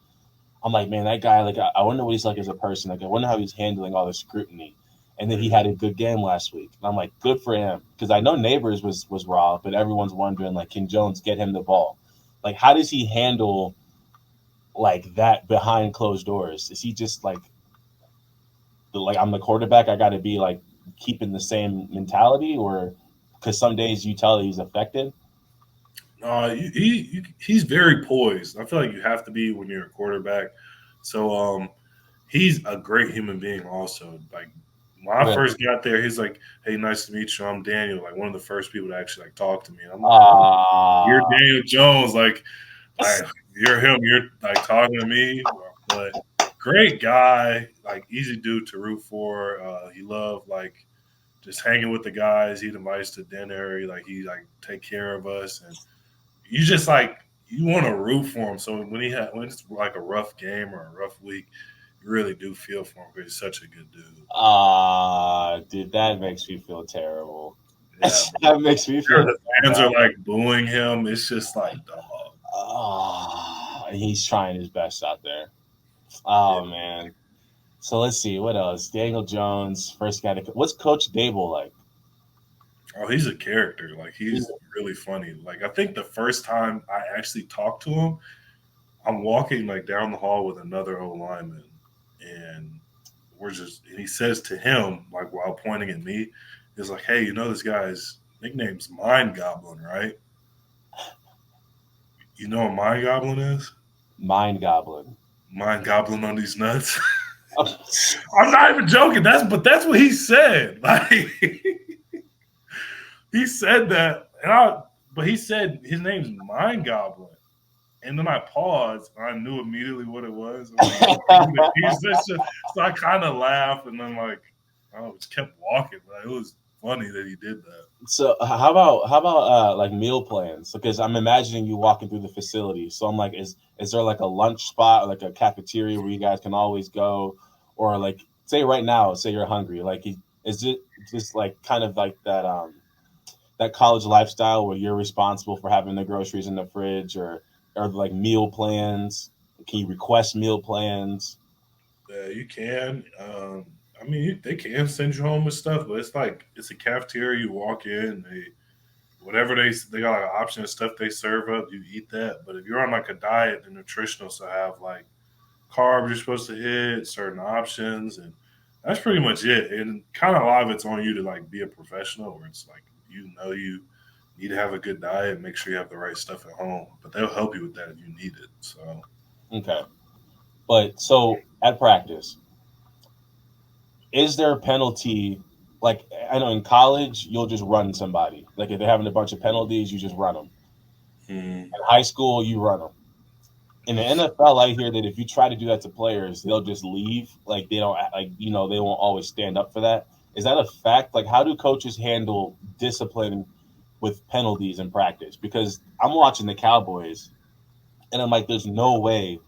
I'm like, man, that guy. Like, I wonder what he's like as a person. Like, I wonder how he's handling all the scrutiny. And then he had a good game last week. And I'm like, good for him, because I know Neighbors was raw, but everyone's wondering like, can Jones get him the ball? Like, how does he handle like that behind closed doors? Is he just like I'm the quarterback, I got to be like keeping the same mentality, or because some days you tell that he's affected? He's very poised. I feel like you have to be when you're a quarterback. So he's a great human being also. Like when I first got there, he's like, "Hey, nice to meet you. I'm Daniel." Like one of the first people to actually like talk to me. And I'm like, "You're Daniel Jones. Like you're him. You're like talking to me." But great guy. Like easy dude to root for. He loved like just hanging with the guys. He'd invite us to dinner. He like take care of us, and you just like you want to root for him. So when it's like a rough game or a rough week, you really do feel for him because he's such a good dude. Dude, that makes me feel terrible. Yeah, that makes me feel. The fans are like booing him. It's just like, he's trying his best out there. Oh yeah. Man. So let's see what else. Daniel Jones, first guy to. What's Coach Dable like? Oh, he's a character. Like he's really funny. Like I think the first time I actually talked to him, I'm walking like down the hall with another O lineman, and he says to him, like while pointing at me, he's like, "Hey, this guy's nickname's Mind Goblin, right? You know what Mind Goblin is? Mind Goblin. Mind Goblin on these nuts." I'm not even joking. That's what he said. Like he said that, but he said his name's Mind Goblin, and then I paused and I knew immediately what it was. So I kind of laughed, and then like I just kept walking. But it was funny that he did that. So how about like meal plans? Because I'm imagining you walking through the facility. So I'm like, is there like a lunch spot, or like a cafeteria where you guys can always go, or like say right now, say you're hungry, like is it just like kind of like that college lifestyle where you're responsible for having the groceries in the fridge, or like meal plans? Can you request meal plans? Yeah, you can. I mean, they can send you home with stuff, but it's like it's a cafeteria. You walk in, whatever they got like an option of stuff they serve up, you eat that. But if you're on like a diet, the nutritionals will have like carbs you're supposed to hit, certain options, and that's pretty much it. And kind of a lot of it's on you to like be a professional, where it's like you need to have a good diet, make sure you have the right stuff at home, but they'll help you with that if you need it. So Okay. But so at practice, is there a penalty? Like I know in college, you'll just run somebody. Like if they're having a bunch of penalties, you just run them. mm, In high school, you run them. In the NFL, I hear that if you try to do that to players, they'll just leave. Like they don't, like they won't always stand up for that. Is that a fact? Like, how do coaches handle discipline with penalties in practice? Because I'm watching the Cowboys, and I'm like, there's no way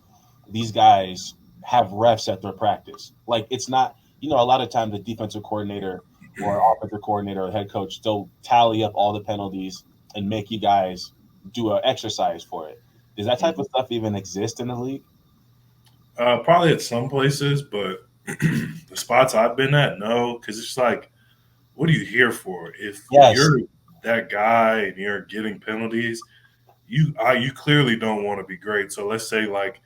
these guys have refs at their practice. Like, it's not. A lot of times the defensive coordinator or offensive coordinator or head coach they'll tally up all the penalties and make you guys do an exercise for it. Does that type of stuff even exist in the league? probably at some places, but the spots I've been at, no, because it's like, what are you here for? If Yes. you're that guy and you're getting penalties, you clearly don't want to be great. So let's say like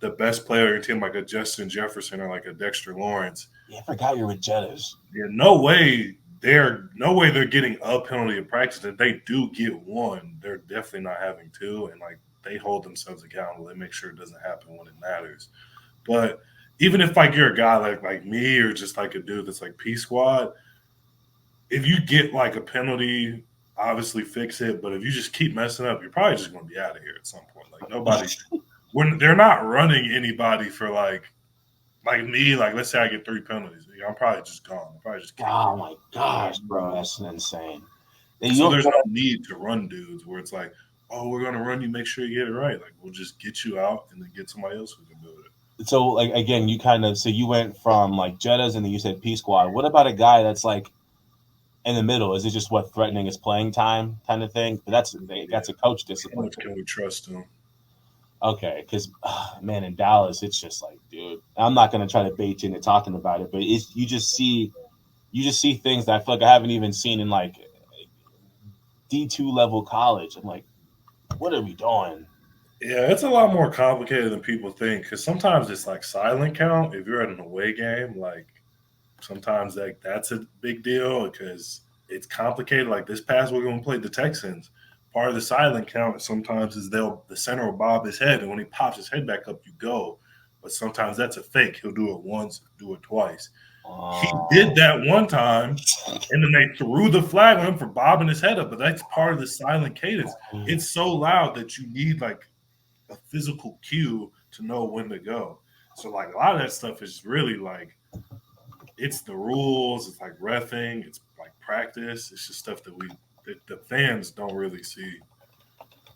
the best player on your team, like a Justin Jefferson or like a Dexter Lawrence. Yeah, I forgot you're with Jettas. Yeah, no way they're getting a penalty in practice. If they do get one, they're definitely not having two, and like they hold themselves accountable. They make sure it doesn't happen when it matters. But even if like you're a guy like me or just like a dude that's like P squad, if you get like a penalty, obviously fix it. But if you just keep messing up, you're probably just going to be out of here at some point. Like nobody, when they're not running anybody for like me. Like let's say I get 3 penalties, I'm probably just gone. I'm probably just kicked. Oh my gosh, bro, that's insane. So there's no need to run dudes where it's like, oh, we're going to run you. Make sure you get it right. Like we'll just get you out and then get somebody else who can do it. So like again, you went from like Jettas and then you said P Squad. What about a guy that's like in the middle? Is it just what threatening his playing time kind of thing? That's a coach How discipline. much can we trust him? Okay, because man, in Dallas, it's just like, dude, I'm not gonna try to bait you into talking about it, but it's you just see things that I feel like I haven't even seen in like D2 level college. I'm like, what are we doing? Yeah, it's a lot more complicated than people think because sometimes it's like silent count. If you're at an away game, like sometimes that's a big deal because it's complicated. Like this past week when we played the Texans, part of the silent count sometimes is the center will bob his head, and when he pops his head back up, you go. But sometimes that's a fake. He'll do it once, do it twice. He did that one time, and then they threw the flag on him for bobbing his head up. But that's part of the silent cadence. It's so loud that you need like a physical cue to know when to go. So like a lot of that stuff is really like it's the rules, it's like reffing, it's like practice. It's just stuff that the fans don't really see.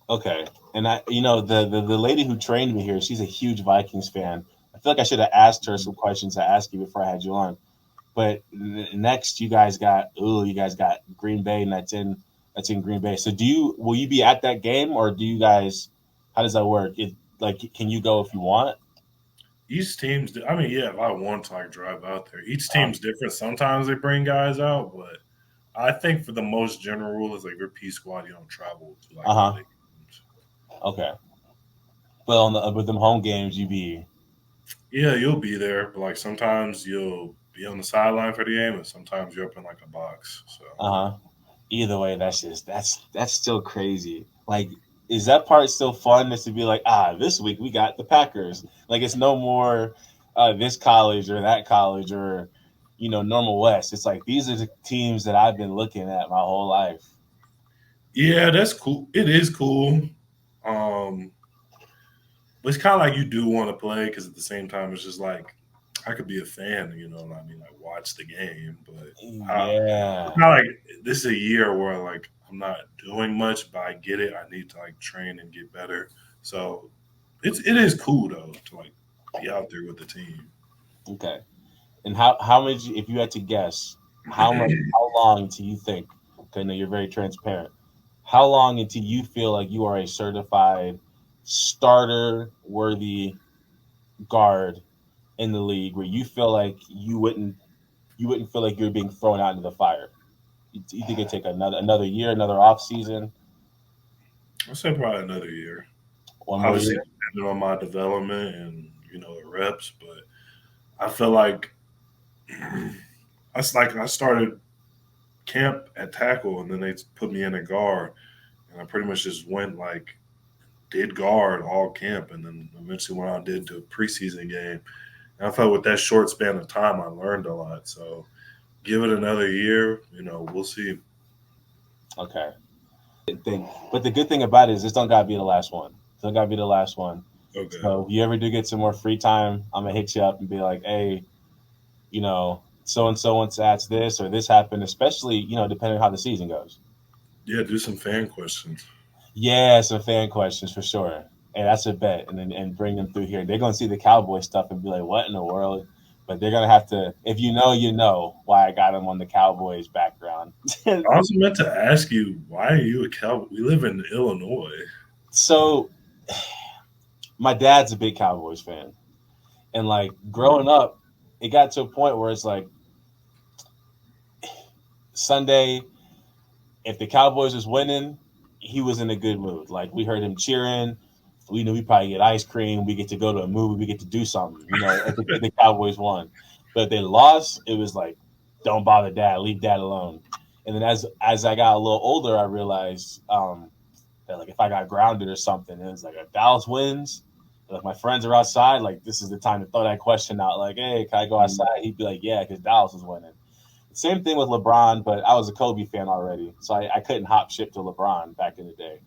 Okay, and the lady who trained me here, she's a huge Vikings fan. I feel like I should have asked her some questions to ask you before I had you on. But next, you guys got Green Bay, and that's in Green Bay. So will you be at that game, or do you guys? How does that work? Can you go if you want? Each team's, I mean, yeah, if I want to like drive out there, each team's different. Sometimes they bring guys out, but I think for the most general rule is like your P squad, you don't travel to like games. Okay. Well, with them home games, yeah, you'll be there, but like sometimes you'll be on the sideline for the game, and sometimes you're up in like a box. So either way, that's still crazy. Like, is that part still fun? Just to be like, this week we got the Packers. Like, it's no more this college or that college or Normal West. It's like these are the teams that I've been looking at my whole life. Yeah, that's cool. It is cool. But it's kind of like you do want to play because at the same time, it's just like I could be a fan, you know what I mean? Like watch the game, but yeah, it's not like this is a year where like I'm not doing much, but I get it. I need to like train and get better. So it is cool though to like be out there with the team. Okay. And how much, if you had to guess, how long do you think? Okay, no, you're very transparent. How long until you feel like you are a certified starter worthy guard in the league where you feel like you wouldn't you wouldn't feel like you're being thrown out into the fire? You think it'd take another year, another off season, I say probably another year. one more Obviously, year? depending on my development and the reps, but I feel like I started camp at tackle, and then they put me in a guard, and I pretty much just went like did guard all camp, and then eventually went out and did the preseason game. And I felt with that short span of time, I learned a lot. So give it another year, we'll see. Okay. But the good thing about it is this don't gotta be the last one. It don't gotta be the last one. Okay. So if you ever do get some more free time, I'm gonna hit you up and be like, hey, so and so wants to ask this or this happened, especially, depending on how the season goes. Yeah, do some fan questions. Yeah, some fan questions for sure. And that's a bet. And then and bring them through here. They're gonna see the Cowboy stuff and be like, what in the world? But they're gonna have to, if you know why I got them on the Cowboys background. I also meant to ask you, why are you a Cowboy? We live in Illinois. So my dad's a big Cowboys fan. And like growing up, it got to a point where it's like Sunday, if the Cowboys was winning, he was in a good mood. Like we heard him cheering. We knew we probably get ice cream. We get to go to a movie. We get to do something. If the Cowboys won, but if they lost, it was like, don't bother dad. Leave dad alone. And then as I got a little older, I realized that like if I got grounded or something, it was like if Dallas wins, like my friends are outside, like this is the time to throw that question out. Like, hey, can I go outside? He'd be like, yeah, because Dallas is winning. Same thing with LeBron, but I was a Kobe fan already, so I couldn't hop ship to LeBron back in the day.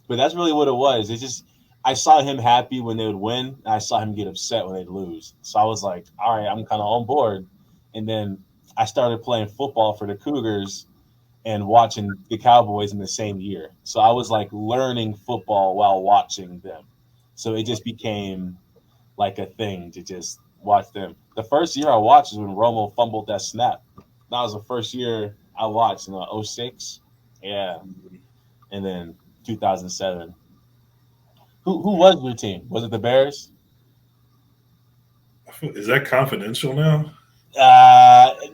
But that's really what it was. It's just I saw him happy when they would win, and I saw him get upset when they'd lose. So I was like, all right, I'm kind of on board. And then I started playing football for the Cougars and watching the Cowboys in the same year. So I was like learning football while watching them. So it just became like a thing to just watch them. The first year I watched was when Romo fumbled that snap. That was the first year I watched in '06. Yeah. And then 2007. Who was your team? Was it the Bears? Is that confidential now?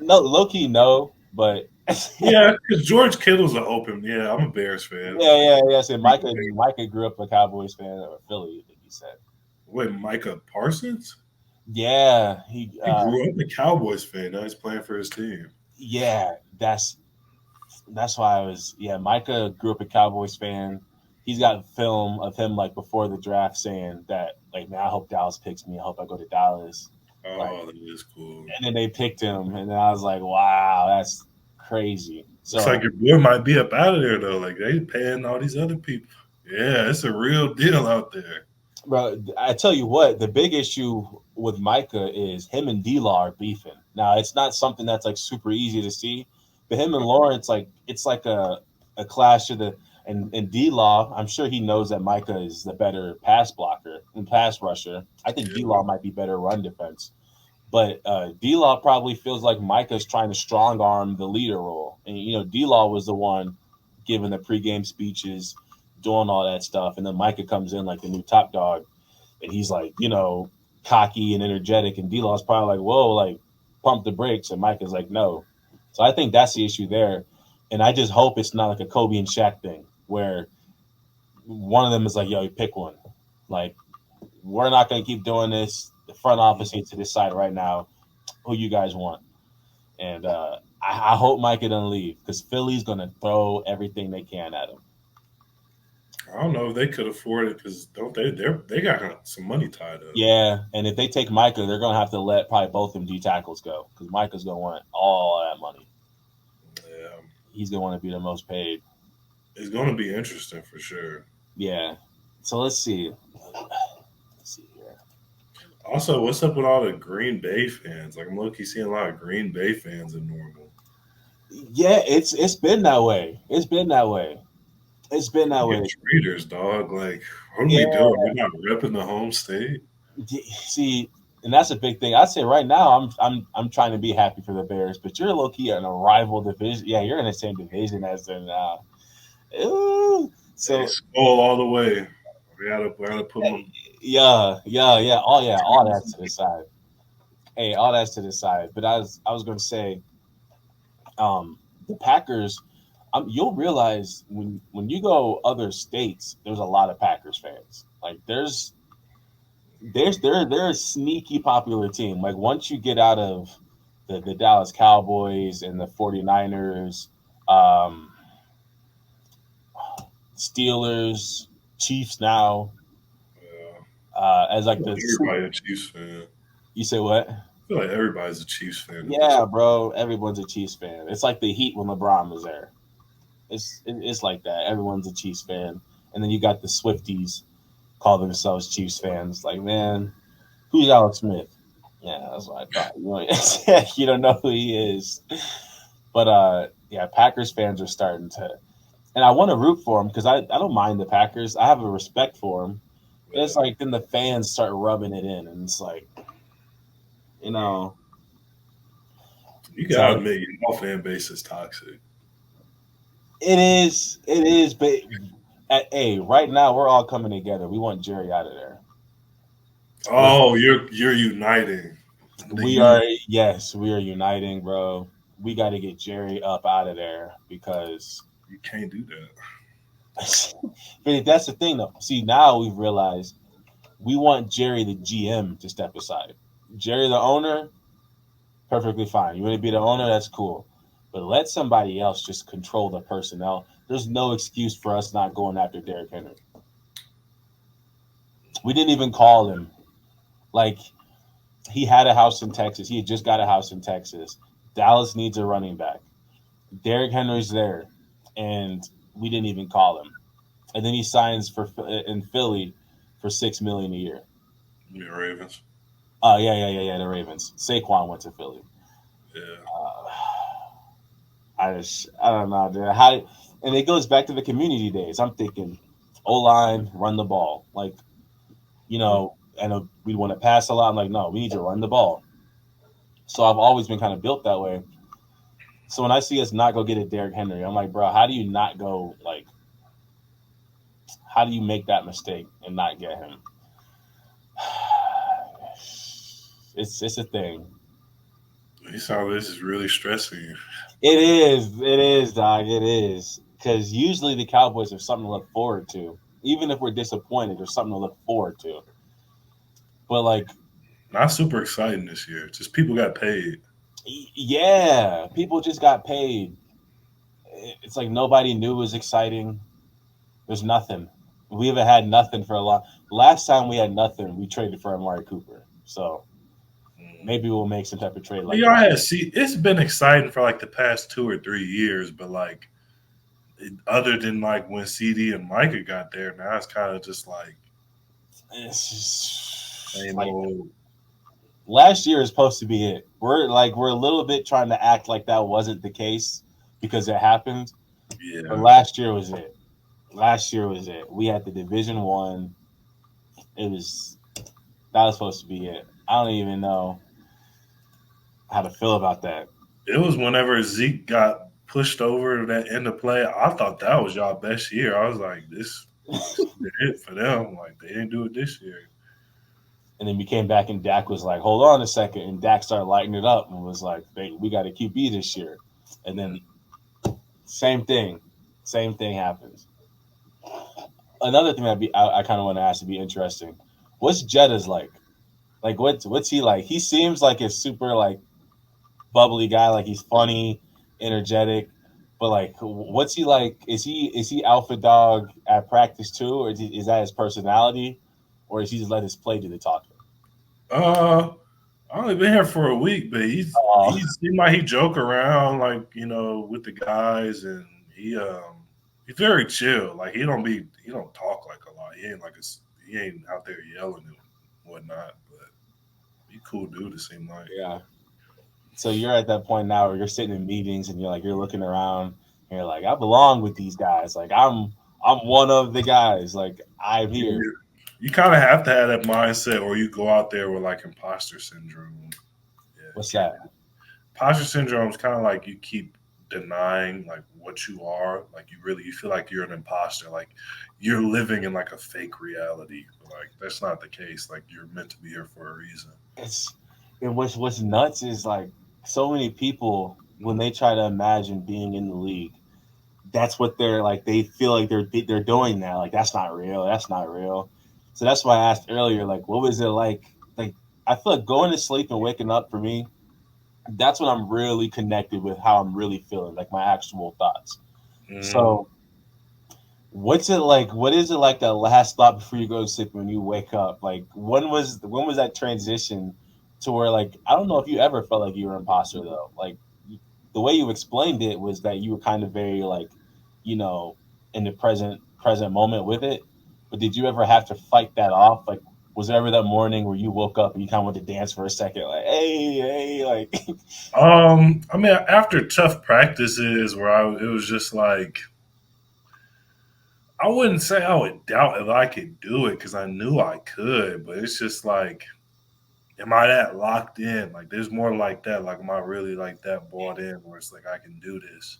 No, low key, no. But Yeah, because George Kittle's an open. Yeah, I'm a Bears fan. yeah. So Micah grew up a Cowboys fan or Philly, I think he said. Wait, Micah Parsons? Yeah, He grew up a Cowboys fan. Now he's playing for his team. yeah, that's why I was. Yeah, Micah grew up a Cowboys fan. He's got film of him like before the draft saying that like, man, I hope Dallas picks me. I hope I go to Dallas. Like, Oh, that is cool. and then they picked him, and then I was like, wow, that's crazy. Looks So, like your boy might be up out of there though. Like they paying all these other people. Yeah, it's a real deal out there. bro, I tell you what, the big issue with Micah is him and D-Law are beefing. Now, it's not something that's like super easy to see, but him and Lawrence, like it's like a clash of the and D-Law. I'm sure he knows that Micah is the better pass blocker and pass rusher. I think Yeah. D-Law might be better run defense. But D-Law probably feels like Micah's trying to strong arm the leader role. And, D-Law was the one giving the pregame speeches, doing all that stuff. And then Micah comes in like the new top dog. And he's like, cocky and energetic. And D-Law's probably like, whoa, like, pump the brakes. And Micah's like, no. So I think that's the issue there. And I just hope it's not like a Kobe and Shaq thing where one of them is like, yo, you pick one. Like, we're not going to keep doing this. The front office needs to decide right now who you guys want. And I hope Micah doesn't leave because Philly's going to throw everything they can at him. I don't know if they could afford it because don't they got some money tied up. Yeah, and if they take Micah, they're going to have to let probably both of them D tackles go because Micah's going to want all that money. Yeah, He's going to want to be the most paid. it's going to be interesting for sure. Yeah. So let's see. Here. Also, what's up with all the Green Bay fans? Like I'm low-key seeing a lot of Green Bay fans in Normal. Yeah, it's been that way. It's been that way. It's been that way. Treaters, dog. Like, what are we doing? We're not repping the home state. See, and that's a big thing. I'd say right now, I'm trying to be happy for the Bears, but you're low key in a rival division. Yeah, you're in the same division as them now. Ooh. So Hey, Skull all the way. We gotta put them. yeah. Oh yeah, all that to the side. Hey, all that's to the side. But I was going to say, the Packers. You'll realize when you go other states, there's a lot of Packers fans. Like they're a sneaky popular team. Like once you get out of the Dallas Cowboys and the 49ers, um, Steelers, Chiefs now, Yeah. as I like feel like the everybody a Chiefs fan. you say what? I feel like everybody's a Chiefs fan at this Yeah, point. bro. Everyone's a Chiefs fan. It's like the Heat when LeBron was there. It's like that. Everyone's a Chiefs fan, and then you got the Swifties call themselves Chiefs fans. Like, man, who's Alex Smith? Yeah, that's what I thought. You don't know who he is. But yeah, Packers fans are starting to, and I want to root for them because I don't mind the Packers. I have a respect for them. But it's Yeah. like then the fans start rubbing it in, and it's like, you know, You it's gotta like admit, your fan base is toxic. it is. But hey, right now we're all coming together. We want Jerry out of there. We're Oh, you're uniting. The we youth. are yes, we are uniting, bro. We got to get Jerry up out of there because You can't do that. but that's the thing though. See, now we've realized we want Jerry the GM to step aside. Jerry the owner, perfectly fine. You want to be the owner, that's cool. But let somebody else just control the personnel. There's no excuse for us not going after Derrick Henry. We didn't even call him. Like he had a house in Texas. He had just got a house in Texas. Dallas needs a running back. Derrick Henry's there, and we didn't even call him. And then he signs for in Philly for $6 million a year. Yeah, Ravens. Oh yeah. The Ravens. Saquon went to Philly. Yeah. Uh, I don't know, dude. How and it goes back to the community days. I'm thinking, O line, run the ball. Like and we want to pass a lot. I'm like, no, we need to run the ball. So I've always been kind of built that way. So when I see us not go get a Derrick Henry, I'm like, bro, how do you not go like? How do you make that mistake and not get him? It's a thing. You sound this is really stressing you. It is, dog. It is because usually the Cowboys are something to look forward to. Even if we're disappointed, there's something to look forward to. But like, Not super exciting this year. Just people got paid. yeah, people just got paid. It's like nobody knew it was exciting. There's nothing. We haven't had nothing for a long. Last time we had nothing, we traded for Amari Cooper. So maybe we'll make some type of trade like Y'all that. had see it's been exciting for like the past 2 or 3 years, but like other than like when CD and Micah got there, now it's kind of just like It's just same like old. last year is supposed to be it. We're a little bit trying to act like that wasn't the case because it happened. But Yeah, last year was it. Last year was it. We had the Division One. It was that was supposed to be it. I don't even know how to feel about that. it was whenever Zeke got pushed over to that end of play. I thought that was y'all best year. I was like, this is it for them. Like they didn't do it this year. And then we came back and Dak was like, "Hold on a second," and Dak started lighting it up and was like, "We got a QB this year." And then same thing, same thing happens. Another thing I kind of want to ask to be interesting. What's Jetta's like? Like what's he like? He seems like a super like bubbly guy. Like he's funny, energetic. But like, what's he like? Is he alpha dog at practice too, or is that his personality, or is he just let his play do the talking? Uh, I only been here for a week, but Oh, he seemed like he joke around like with the guys, and he's very chill. Like he don't talk like a lot. He ain't out there yelling and whatnot. But he cool dude. It seemed like. yeah. So you're at that point now where you're sitting in meetings and you're looking around and you're like, I belong with these guys. Like I'm one of the guys. Like I'm here. You kind of have to have that mindset, or you go out there with like imposter syndrome. Yeah, you What's can't. that? Imposter syndrome is kind of like you keep denying like what you are. Like you feel like you're an imposter. Like you're living in like a fake reality. But, like that's not the case. Like you're meant to be here for a reason. It's And what's nuts is like so many people when they try to imagine being in the league, that's what they're like. They feel like they're doing that. Like that's not real. That's not real. So that's why I asked earlier, like, what was it like? Like I feel like going to sleep and waking up for me, that's when I'm really connected with how I'm really feeling, like my actual thoughts. Mm. So what's it like? What is it like that last thought before you go to sleep when you wake up? Like when was that transition to where like I don't know if you ever felt like you were an imposter though. Like the way you explained it was that you were kind of very like, you know, in the present moment with it. But did you ever have to fight that off? Like was there ever that morning where you woke up and you kind of went to dance for a second, like hey, like I mean, after tough practices where it was just like I wouldn't say I would doubt if I could do it because I knew I could, but it's just like, am I that locked in? Like, there's more like that. Like, am I really like that bought in where it's like I can do this?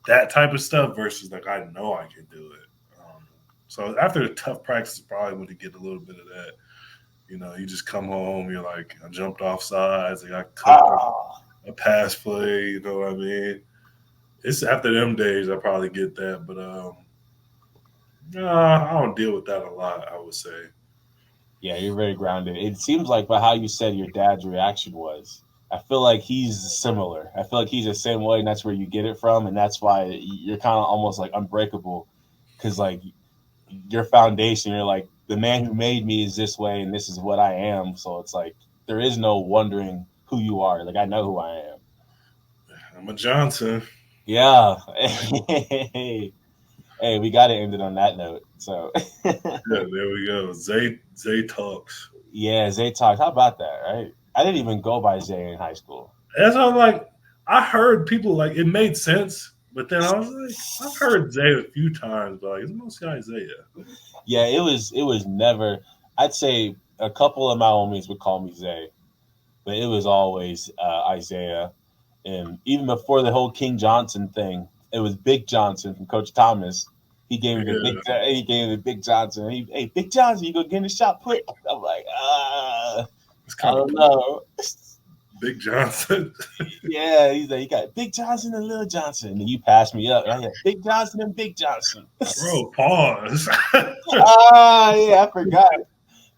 That type of stuff versus like I know I can do it. So after the tough practice, probably when you get a little bit of that. You know, you just come home, you're like, I jumped off sides, like I cooked ah, a pass play, you know what I mean? It's after them days I probably get that, but nah, I don't deal with that a lot, I would say. yeah, you're very grounded. It seems like by how you said your dad's reaction was. I feel like he's similar. I feel like he's the same way, and that's where you get it from, and that's why you're kind of almost like unbreakable, because like your foundation, you're like the man who made me is this way, and this is what I am. So it's like there is no wondering who you are. Like I know who I am. I'm a Johnson. Yeah. Hey, hey, we got to end it on that note. So Yeah, there we go. Zay talks. yeah, Zay talks. How about that, right? I didn't even go by Zay in high school. That's how like I heard people like it made sense, but then I was like, I've heard Zay a few times, but like it's mostly Isaiah. Yeah, it was never. I'd say a couple of my homies would call me Zay, but it was always Isaiah. And even before the whole King Johnson thing, it was Big Johnson from Coach Thomas. He gave me the big. Yeah, He gave me the Big Johnson. Hey, Big Johnson, you go get in the shot put. I'm like, it's I kind of don't cool. know. Big Johnson. Yeah, he's like, you got Big Johnson and Little Johnson, and you pass me up. And I got Big Johnson and Big Johnson. Bro, pause. Yeah, I forgot.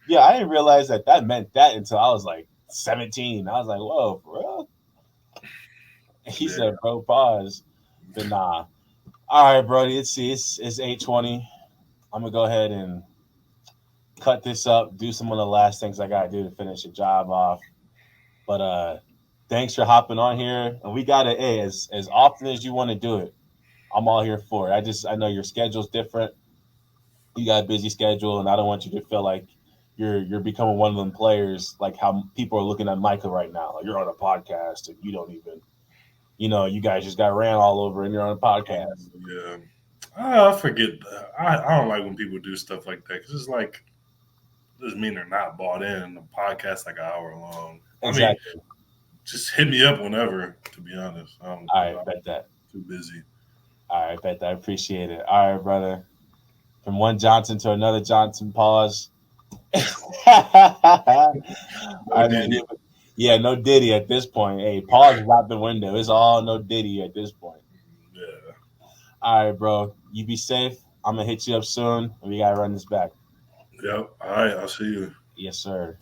Yeah, I didn't realize that that meant that until I was like 17. I was like, whoa, bro. He Yeah. said, bro, pause. But nah. All right, Brody. Let's see. It's 8:20. I'm gonna go ahead and cut this up. Do some of the last things I gotta do to finish the job off. But thanks for hopping on here. And we gotta, hey, as often as you want to do it, I'm all here for it. I know your schedule's different. You got a busy schedule, and I don't want you to feel like you're becoming one of them players like how people are looking at Michael right now. Like you're on a podcast and you don't even, you guys just got ran all over and you're on a podcast. Yeah. I forget. I don't like when people do stuff like that because it's like doesn't mean they're not bought in. The podcast like an hour long. I mean, Exactly. just hit me up whenever. To be honest, All I'm right, bet that. too busy. All right, bet that. I appreciate it. All right, brother. From one Johnson to another Johnson. Pause. No I know. Diddy. Yeah, no Diddy at this point. Hey, pause is out the window. It's all no Diddy at this point. Yeah. All right, bro. You be safe. I'm gonna hit you up soon, and we gotta run this back. Yep. All right. I'll see you. Yes, sir.